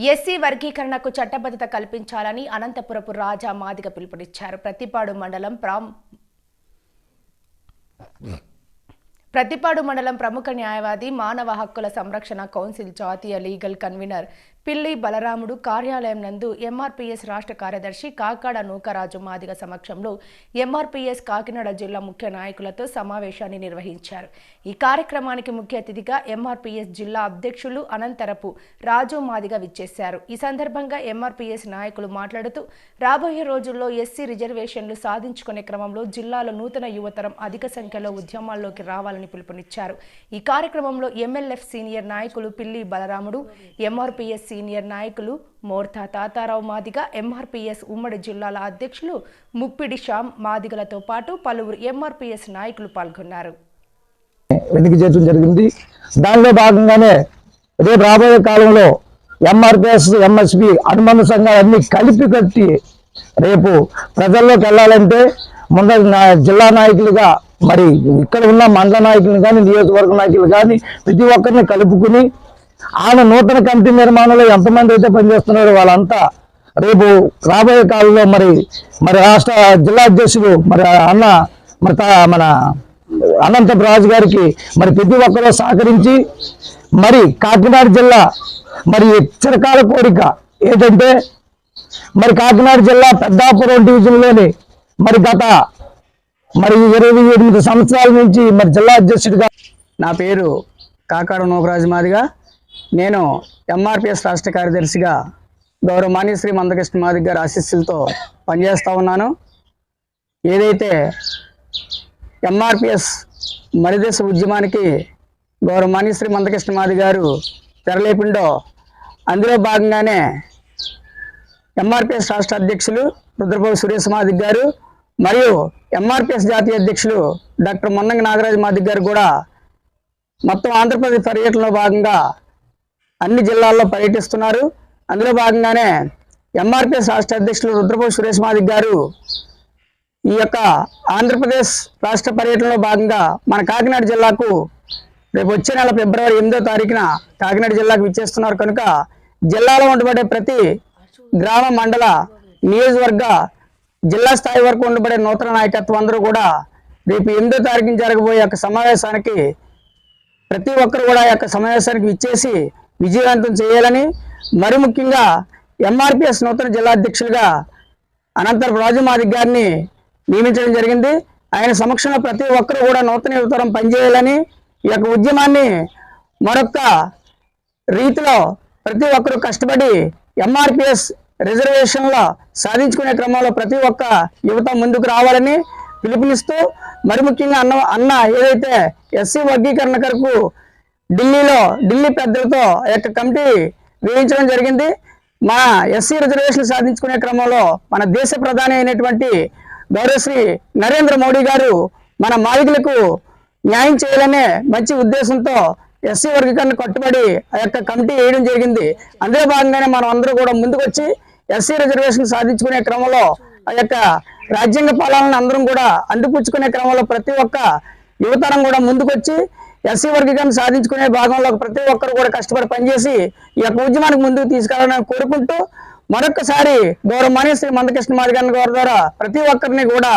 SC వర్గీకరణకు చట్టబద్ధత కల్పించాలని అనంతపురపు రాజా మాదిగ పిలుపునిచ్చారు. ప్రతిపాడు మండలం ప్రముఖ న్యాయవాది మానవ హక్కుల సంరక్షణ కౌన్సిల్ జాతీయ లీగల్ కన్వీనర్ పిల్లి బలరాముడు కార్యాలయం నందు ఎంఆర్పీఎస్ రాష్ట్ర కార్యదర్శి కాకాడ నూకరాజు మాదిగ సమక్షంలో ఎంఆర్పీఎస్ కాకినాడ జిల్లా ముఖ్య నాయకులతో సమావేశాన్ని నిర్వహించారు. ఈ కార్యక్రమానికి ముఖ్య అతిథిగా ఎంఆర్పీఎస్ జిల్లా అధ్యక్షులు అనంతరపు రాజు మాదిగ విచ్చేశారు. ఈ సందర్భంగా ఎంఆర్పీఎస్ నాయకులు మాట్లాడుతూ రాబోయే రోజుల్లో ఎస్సీ రిజర్వేషన్లు సాధించుకునే క్రమంలో జిల్లాలో నూతన యువతరం అధిక సంఖ్యలో ఉద్యమాల్లోకి రావాలని పిలుపునిచ్చారు. ఈ కార్యక్రమంలో ఎంఎల్ఎఫ్ సీనియర్ నాయకులు పిల్లి బలరాముడు, ఎంఆర్పీఎస్ సీనియర్ నాయకులు మోర్తా తాతారావు మాదిగ, ఎంఆర్పీఎస్ ఉమ్మడి జిల్లాల అధ్యక్షులు ముప్పిడి శ్యామ్ మాదిగలతో పాటు పలువురు ఎంఆర్పీఎస్ నాయకులు పాల్గొన్నారు. ఎన్నిక చేయడం జరిగింది. దానిలో భాగంగానే రేపు రాబోయే కాలంలో ఎంఆర్పీఎస్, ఎంఎస్పి అనుబంధ సంఘాలన్నీ కలిపి కట్టి రేపు ప్రజల్లోకి వెళ్ళాలంటే ముందు జిల్లా నాయకులుగా మరి ఇక్కడ ఉన్న మండల నాయకులు కానీ, నియోజకవర్గ నాయకులు కానీ ప్రతి ఒక్కరిని కలుపుకుని ఆయన నూతన కమిటీ నిర్మాణంలో ఎంతమంది అయితే పనిచేస్తున్నారో వాళ్ళంతా రేపు రాబోయే కాలంలో మరి రాష్ట్ర జిల్లా అధ్యక్షుడు మన అనంతపు రాజు గారికి ప్రతి ఒక్కరూ సహకరించి కాకినాడ జిల్లా చిరకాల కోరిక ఏంటంటే కాకినాడ జిల్లా పెద్దాపురం డివిజన్లోని గత 28 సంవత్సరాల నుంచి జిల్లా అధ్యక్షుడిగా నా పేరు కాకాడ నూకరాజు మాదిగా. నేను ఎంఆర్పీఎస్ రాష్ట్ర కార్యదర్శిగా గౌరవమాన్య శ్రీ మందకృష్ణ మాదిగ గారి ఆశీస్సులతో పనిచేస్తూ ఉన్నాను. ఏదైతే ఎంఆర్పీఎస్ మరిదేశ ఉద్యమానికి గౌరవమాన్య శ్రీ మందకృష్ణ మాదిగ గారు తెరలేపిండో అందులో భాగంగానే ఎంఆర్పీఎస్ రాష్ట్ర అధ్యక్షులు రుద్రబాబు సురేష్ మాదిగ గారు మరియు ఎంఆర్పీఎస్ జాతీయ అధ్యక్షులు డాక్టర్ మొన్నంగి నాగరాజు మాదిగ గారు కూడా మొత్తం ఆంధ్రప్రదేశ్ పర్యటనలో భాగంగా అన్ని జిల్లాల్లో పర్యటిస్తున్నారు. అందులో భాగంగానే ఎంఆర్పీఎస్ రాష్ట్ర అధ్యక్షులు రుద్రబాబు సురేష్ మాదిగ గారు ఈ యొక్క ఆంధ్రప్రదేశ్ రాష్ట్ర పర్యటనలో భాగంగా మన కాకినాడ జిల్లాకు రేపు వచ్చే నెల ఫిబ్రవరి 8వ తారీఖున కాకినాడ జిల్లాకు విచ్చేస్తున్నారు. కనుక జిల్లాలో ఉండబడే ప్రతి గ్రామ, మండల, నియోజకవర్గ, జిల్లా స్థాయి వరకు ఉండబడే నూతన నాయకత్వం అందరూ కూడా రేపు 8వ తారీఖున జరగబోయే యొక్క సమావేశానికి ప్రతి ఒక్కరు కూడా యొక్క సమావేశానికి విచ్చేసి విజయవంతం చేయాలని, మరి ముఖ్యంగా ఎంఆర్పీఎస్ నూతన జిల్లా అధ్యక్షులుగా అనంతరపు రాజు మాదిగ గారిని నియమించడం జరిగింది. ఆయన సమక్షంలో ప్రతి ఒక్కరు కూడా నూతన యువతరం పనిచేయాలని, ఈ యొక్క ఉద్యమాన్ని మరొక రీతిలో ప్రతి ఒక్కరు కష్టపడి ఎంఆర్పీఎస్ రిజర్వేషన్లో సాధించుకునే క్రమంలో ప్రతి ఒక్క యువత ముందుకు రావాలని పిలుపునిస్తూ, మరి ముఖ్యంగా అన్న ఏదైతే ఎస్సీ వర్గీకరణ కొరకు ఢిల్లీ పెద్దలతో ఆ యొక్క కమిటీ వేయించడం జరిగింది. మన ఎస్సీ రిజర్వేషన్ సాధించుకునే క్రమంలో మన దేశ ప్రధాని అయినటువంటి గౌరవశ్రీ నరేంద్ర మోడీ గారు మన మాదిగలకు న్యాయం చేయాలనే మంచి ఉద్దేశంతో ఎస్సీ వర్గీకరణ కట్టుబడి ఆ యొక్క కమిటీ వేయడం జరిగింది. అందులో భాగంగానే మనం అందరూ కూడా ముందుకు వచ్చి ఎస్సీ రిజర్వేషన్ సాధించుకునే క్రమంలో ఆ యొక్క రాజ్యాంగ ఫలాలను అందరం కూడా అందిపుచ్చుకునే క్రమంలో ప్రతి ఒక్క యువతరం కూడా ముందుకొచ్చి ఎస్సీ వర్గీకరణ సాధించుకునే భాగంలో ప్రతి ఒక్కరు కూడా కష్టపడి పనిచేసి ఈ యొక్క ఉద్యమానికి ముందుకు తీసుకెళ్లాలని కోరుకుంటూ, మరొకసారి గౌరవమాన్య శ్రీ మందకృష్ణ మాదిగ గారి ద్వారా ప్రతి ఒక్కరిని కూడా